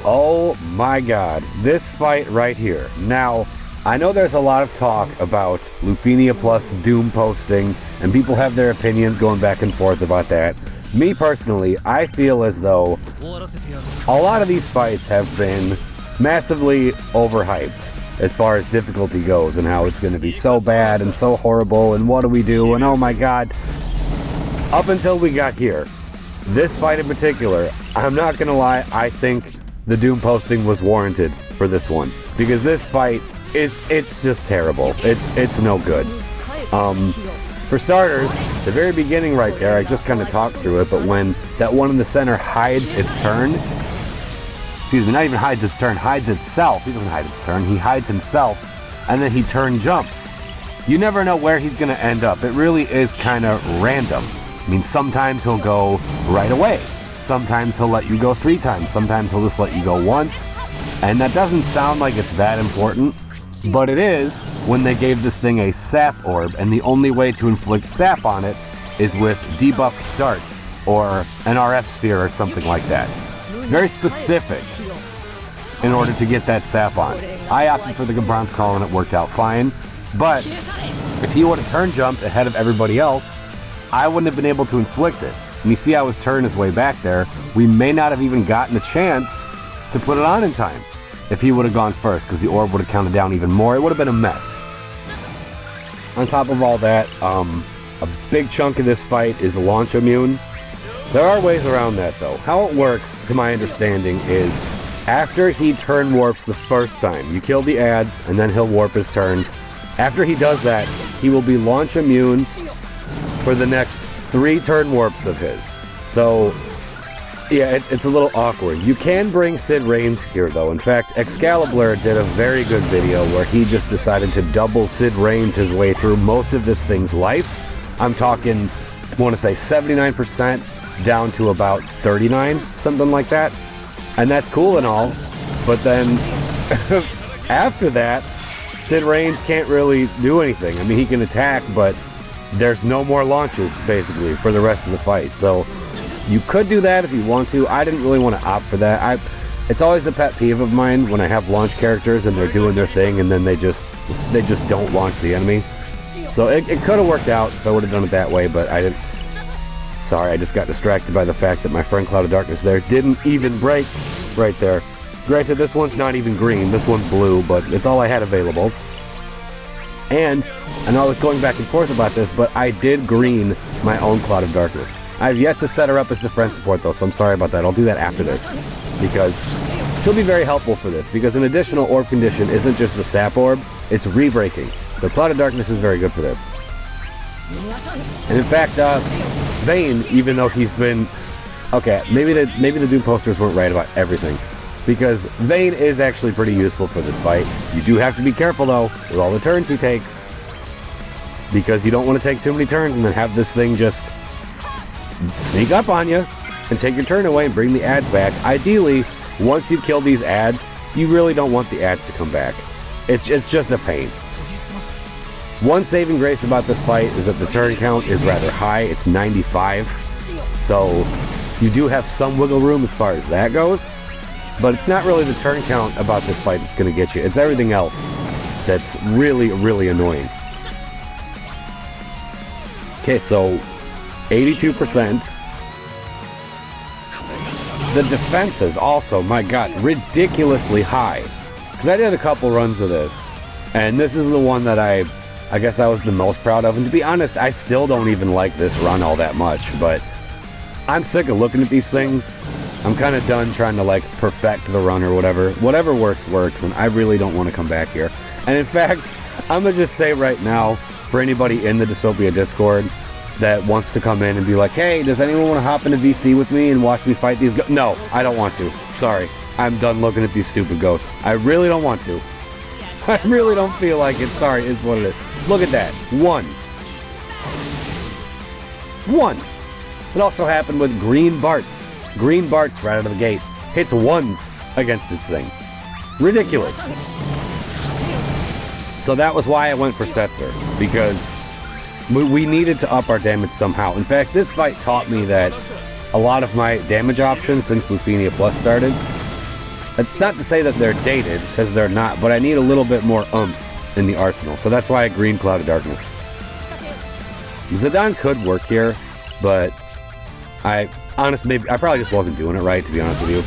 Oh my god, this fight right here. Now, I know there's a lot of talk about LUFENIA plus Doom posting, and people have their opinions going back and forth about that. Me personally, I feel as though a lot of these fights have been massively overhyped as far as difficulty goes, and how it's going to be so bad and so horrible, and what do we do, and oh my god. Up until we got here, this fight in particular, I'm not going to lie, I think the Doom posting was warranted for this one, because this fight, it's just terrible. It's no good. For starters, the very beginning right there, I just kind of talked through it, but when that one in the center hides its turn, excuse me, not even hides its turn, hides itself. He doesn't hide its turn, he hides himself, and then he turn jumps. You never know where he's going to end up. It really is kind of random. I mean, sometimes he'll go right away. Sometimes he'll let you go 3 times. Sometimes he'll just let you go once. And that doesn't sound like it's that important, but it is when they gave this thing a sap orb, and the only way to inflict sap on it is with debuff start, or an RF sphere or something like that. Very specific in order to get that sap on. I opted for the bronze call and it worked out fine, but if he would have turn jumped ahead of everybody else, I wouldn't have been able to inflict it. And you see how his turn is way back there. We may not have even gotten a chance to put it on in time if he would have gone first, because the orb would have counted down even more. It would have been a mess. On top of all that, a big chunk of this fight is launch immune. There are ways around that though. How it works, to my understanding, is after he turn warps the first time, you kill the ads and then he'll warp his turn. After he does that, he will be launch immune for the next 3 turn warps of his. So yeah, it's a little awkward. You can bring Sid Reigns here though. In fact, Xcaliblur did a very good video where he just decided to double Sid Reigns his way through most of this thing's life. I'm talking, I want to say 79% down to about 39, something like that. And that's cool and all, but then after that, Sid Reigns can't really do anything. I mean, he can attack, but there's no more launches, basically, for the rest of the fight. So you could do that if you want to. I didn't really want to opt for that. It's always a pet peeve of mine when I have launch characters and they're doing their thing and then they just don't launch the enemy. So it could have worked out if I would have done it that way, but I didn't. Sorry, I just got distracted by the fact that my friend Cloud of Darkness there didn't even break right there. Granted, this one's not even green, this one's blue, but it's all I had available. And I know I was going back and forth about this, but I did green my own Cloud of Darkness. I've yet to set her up as defense support though, so I'm sorry about that. I'll do that after this, because she'll be very helpful for this, because an additional orb condition isn't just the sap orb, it's re-breaking. The Cloud of Darkness is very good for this. And in fact, Vayne, even though he's been... Okay, maybe the Doom posters weren't right about everything, because Vayne is actually pretty useful for this fight. You do have to be careful though, with all the turns he takes, because you don't want to take too many turns and then have this thing just sneak up on you and take your turn away and bring the ads back. Ideally, once you kill these ads, you really don't want the ads to come back. It's just a pain. One saving grace about this fight is that the turn count is rather high. It's 95. So you do have some wiggle room as far as that goes. But it's not really the turn count about this fight that's going to get you. It's everything else that's really, really annoying. Okay, so 82%. The defenses also, my god, ridiculously high. Because I did a couple runs of this, and this is the one that I guess I was the most proud of. And to be honest, I still don't even like this run all that much, but I'm sick of looking at these things. I'm kind of done trying to like perfect the run or whatever. Whatever works, works, and I really don't want to come back here. And in fact, I'm going to just say right now, for anybody in the Dissopia Discord that wants to come in and be like, hey, does anyone want to hop into VC with me and watch me fight these ghosts? No, I don't want to. Sorry. I'm done looking at these stupid ghosts. I really don't want to. I really don't feel like it. Sorry, it's what it is. Look at that. One. It also happened with Green Bartz. Green Bartz right out of the gate. Hits ones against this thing. Ridiculous. So that was why I went for Setzer, because we needed to up our damage somehow. In fact, this fight taught me that a lot of my damage options since LUFENIA Plus started It's not to say that they're dated, because they're not, but I need a little bit more oomph in the arsenal. So that's why I green Cloud of Darkness. Zidane could work here, but I probably just wasn't doing it right, to be honest with you.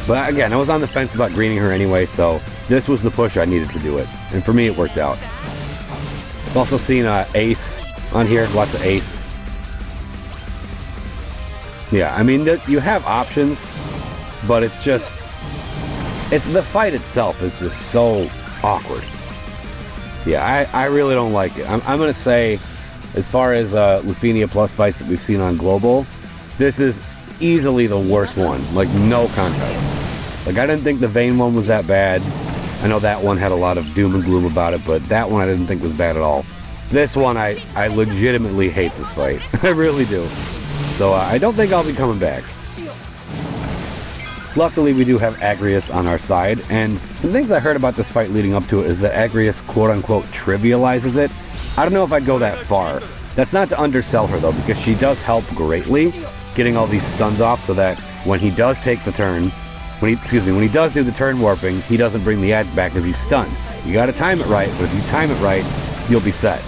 But again, I was on the fence about greening her anyway, so this was the push I needed to do it. And for me, it worked out. I've also seen Ace on here, lots of Ace. Yeah, I mean, you have options, but it's the fight itself is just so awkward. Yeah, I really don't like it. I'm going to say, as far as LUFENIA Plus fights that we've seen on Global, this is easily the worst one. Like, no contest. Like, I didn't think the Vayne one was that bad. I know that one had a lot of doom and gloom about it, but that one I didn't think was bad at all. This one, I legitimately hate this fight. I really do. So I don't think I'll be coming back. Luckily, we do have Agrias on our side, and some things I heard about this fight leading up to it is that Agrias quote-unquote trivializes it. I don't know if I'd go that far. That's not to undersell her though, because she does help greatly getting all these stuns off so that when he does take the turn, when he does do the turn warping, he doesn't bring the edge back because he's stunned. You gotta time it right, but if you time it right, you'll be set.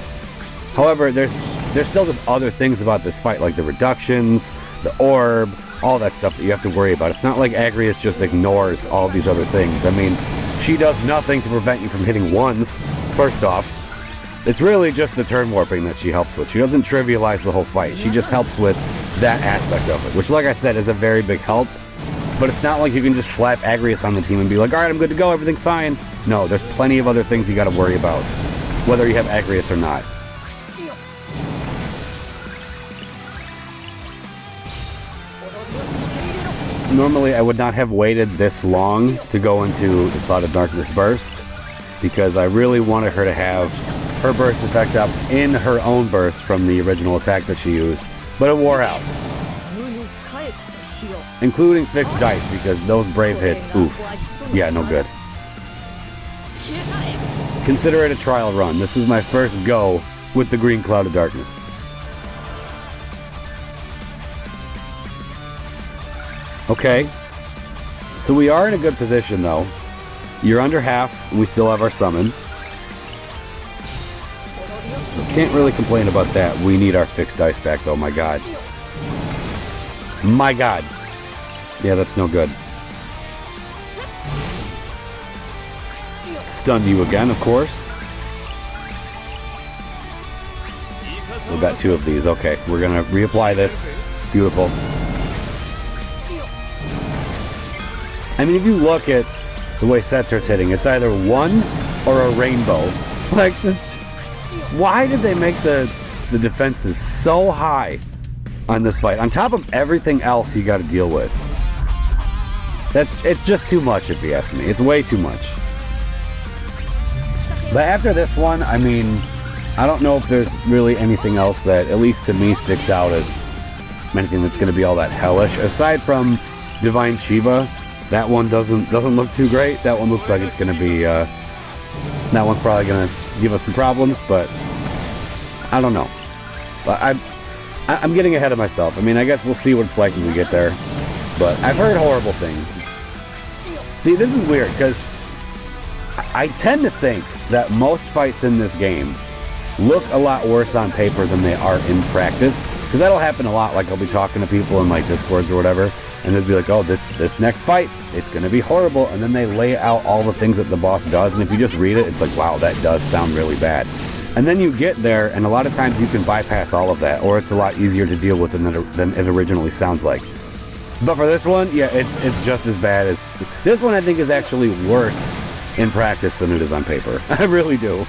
However, there's still just other things about this fight, like the reductions, the orb, all that stuff that you have to worry about. It's not like Agrias just ignores all these other things. I mean, she does nothing to prevent you from hitting ones, first off. It's really just the turn warping that she helps with. She doesn't trivialize the whole fight. She just helps with that aspect of it, which, like I said, is a very big help. But it's not like you can just slap Agrias on the team and be like, alright, I'm good to go, everything's fine. No, there's plenty of other things you gotta worry about, whether you have Agrias or not. Normally, I would not have waited this long to go into the Cloud of Darkness burst, because I really wanted her to have her burst effect up in her own burst from the original attack that she used, but it wore out. Including fixed dice, because those brave hits, oof. Yeah, no good. Consider it a trial run. This is my first go with the green Cloud of Darkness. Okay, so we are in a good position though. You're under half, and we still have our summon. Can't really complain about that. We need our fixed dice back though, my god. My god. Yeah, that's no good. Stunned you again, of course. We've got two of these. Okay, we're gonna reapply this. Beautiful. I mean, if you look at the way Setzer's hitting, it's either one or a rainbow. Like, why did they make the defenses so high on this fight? On top of everything else you got to deal with. It's just too much, if you ask me. It's way too much. But after this one, I mean, I don't know if there's really anything else that, at least to me, sticks out as anything that's going to be all that hellish. Aside from Divine Shiva, that one doesn't look too great. That one looks like it's going to be, that one's probably going to give us some problems, but I don't know. But I'm getting ahead of myself. I mean, I guess we'll see what it's like when we get there. But I've heard horrible things. See, this is weird, because I tend to think that most fights in this game look a lot worse on paper than they are in practice. Because that'll happen a lot. Like, I'll be talking to people in, like, Discords or whatever, and they'll be like, oh, this next fight, it's going to be horrible. And then they lay out all the things that the boss does, and if you just read it, it's like, wow, that does sound really bad. And then you get there, and a lot of times you can bypass all of that, or it's a lot easier to deal with than it originally sounds like. But for this one, yeah, it's just as bad as... This one, I think, is actually worse in practice than it is on paper. I really do.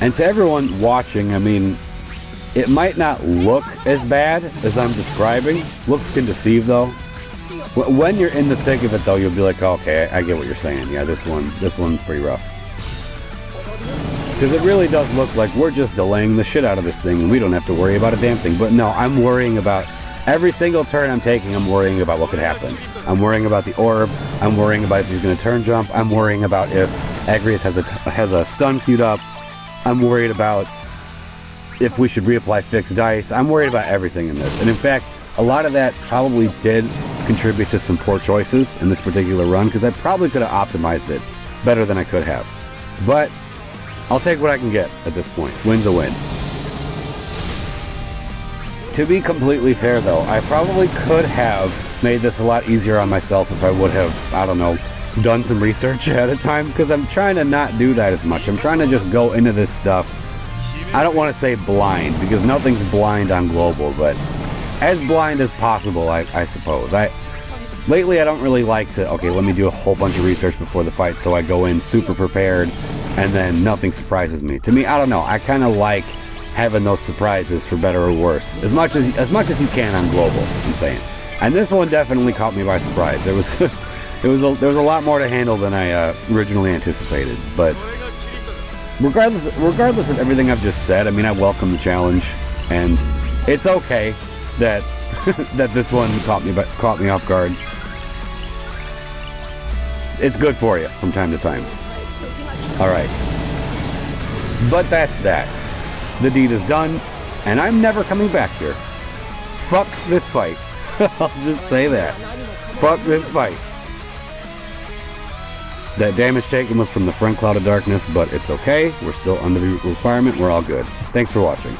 And to everyone watching, I mean, it might not look as bad as I'm describing. Looks can deceive, though. When you're in the thick of it, though, you'll be like, oh, okay, I get what you're saying. Yeah, this one's pretty rough. Because it really does look like we're just delaying the shit out of this thing, and we don't have to worry about a damn thing. But no, I'm worrying about every single turn I'm taking. I'm worrying about what could happen. I'm worrying about the orb. I'm worrying about if he's going to turn jump. I'm worrying about if Agrias has a stun queued up. I'm worried about if we should reapply fixed dice. I'm worried about everything in this. And in fact, a lot of that probably did contribute to some poor choices in this particular run, because I probably could have optimized it better than I could have. But I'll take what I can get at this point. Win's a win. To be completely fair though, I probably could have made this a lot easier on myself if I would have, I don't know, done some research ahead of time, because I'm trying to not do that as much. I'm trying to just go into this stuff, I don't want to say blind, because nothing's blind on Global, but as blind as possible, I suppose. Lately I don't really like to, okay, let me do a whole bunch of research before the fight, so I go in super prepared and then nothing surprises me. To me, I don't know, I kind of like having those surprises, for better or worse, as much as you can on Global, I'm saying. And this one definitely caught me by surprise. There was a lot more to handle than I originally anticipated. But regardless of everything I've just said, I mean, I welcome the challenge, and it's okay that that this one caught me off guard. It's good for you from time to time. All right, but that's that. The deed is done, and I'm never coming back here. Fuck this fight. I'll just say that. Fuck this fight. That damage taken was from the front cloud of darkness, but it's okay. We're still under the requirement. We're all good. Thanks for watching.